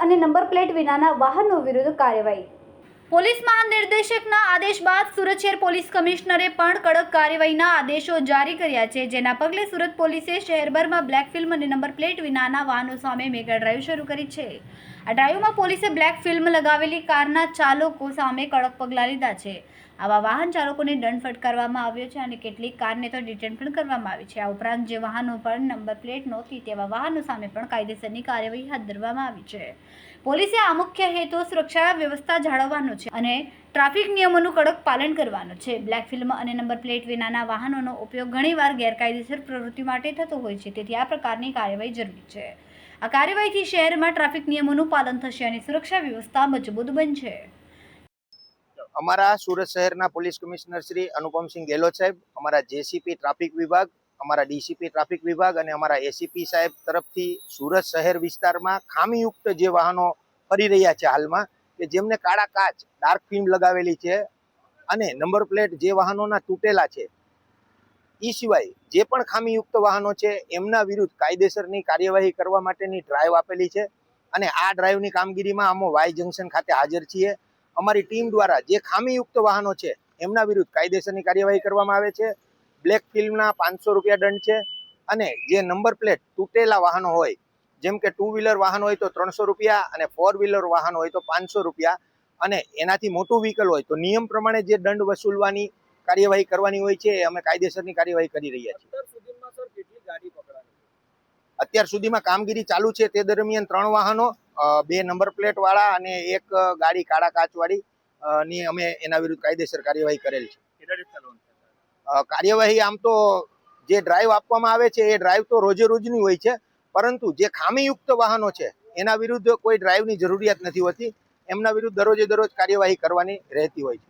અને number plate વિનાના વાહનો વિરુદ્ધ કાર્યવાહી. પોલીસ મહાનિર્દેશકના આદેશ બાદ સુરત શહેર પોલીસ કમિશનરે પણ કડક કાર્યવાહીના આદેશો જારી કર્યા છે, જેના પગલે સુરત પોલીસે શહેરભરમાં બ્લેક ફિલ્મ અને નંબર પ્લેટ વિનાના વાહનો સામે મેગા ડ્રાઈવ શરૂ કરી છે. આ ડ્રાઈવમાં પોલીસે બ્લેક ફિલ્મ લગાવેલી કારના ચાલકો સામે કડક પગલાં લીધા છે. આવા વાહન ચાલકોને દંડ ફટકારવામાં આવ્યો છે અને કેટલીક કારને તો ડિટેન પણ કરવામાં આવી છે. આ ઉપરાંત જે વાહનો પર નંબર પ્લેટ નહોતી તેવા વાહનો સામે પણ કાયદેસરની કાર્યવાહી હાથ ધરવામાં આવી છે. પોલીસે આ મુખ્ય હેતુ સુરક્ષા વ્યવસ્થા જાળવવાનો છે અને ટ્રાફિક નિયમોનું કડક પાલન કરવાનું છે. બ્લેક ફિલ્મ અને નંબર પ્લેટ વિનાના વાહનોનો ઉપયોગ ઘણીવાર ગેરકાયદેસર પ્રવૃત્તિ માટે થતો હોય છે, તેથી આ પ્રકારની કાર્યવાહી જરૂરી છે. આ કાર્યવાહીથી શહેરમાં ટ્રાફિક નિયમોનું પાલન થશે અને સુરક્ષા વ્યવસ્થા મજબૂત બનશે. અમારા સુરત શહેરના પોલીસ કમિશનર શ્રી અનુપમસિંહ ગેહલોત સાહેબ, અમારા જેસીપી ટ્રાફિક વિભાગ, અમારા ડીસીપી ટ્રાફિક વિભાગ અને અમારા એસીપી સાહેબ તરફથી સુરત શહેર વિસ્તારમાં ખામીયુક્ત જે વાહનો ફરી રહ્યા છે હાલમાં, કે જેમને કાળા કાચ ડાર્ક ફિલ્મ લગાવેલી છે અને નંબર પ્લેટ જે વાહનોના તૂટેલા છે, એ સિવાય જે પણ ખામીયુક્ત વાહનો છે એમના વિરુદ્ધ કાયદેસરની કાર્યવાહી કરવા માટેની ડ્રાઈવ આપેલી છે. અને આ ડ્રાઈવની કામગીરીમાં અમે વાય જંકશન ખાતે હાજર છીએ. અમારી ટીમ દ્વારા જે ખામીયુક્ત વાહનો છે એમના વિરુદ્ધ કાયદેસરની કાર્યવાહી કરવામાં આવે છે. બ્લેક ફિલ્મના 500 રૂપિયા દંડ છે અને જે નંબર પ્લેટ તૂટેલા વાહનો હોય, જેમ કે 2 વ્હીલર વાહન હોય તો 300 રૂપિયા અને 4 વ્હીલર વાહન હોય તો 500 રૂપિયા અને એનાથી મોટું વ્હીકલ હોય તો નિયમ પ્રમાણે જે દંડ વસૂલવાની કાર્યવાહી કરવાની હોય છે એ અમે કાયદેસરની કાર્યવાહી કરી રહ્યા છીએ. અત્યાર સુધીમાં કામગીરી ચાલુ છે તે દરમિયાન 3 વાહનો, 2 નંબર પ્લેટ વાળા અને 1 ગાડી કાળા કાચ વાળી ની અમે એના વિરુદ્ધ કાયદેસર કાર્યવાહી કરેલ છે. કાર્યવાહી આમ તો જે ડ્રાઈવ આપવામાં આવે છે એ ડ્રાઈવ તો રોજે રોજની હોય છે, પરંતુ જે ખામીયુક્ત વાહનો છે એના વિરુદ્ધ કોઈ ડ્રાઈવની જરૂરિયાત નથી હોતી. એમના વિરુદ્ધ દરરોજે દરરોજ કાર્યવાહી કરવાની રહેતી હોય છે.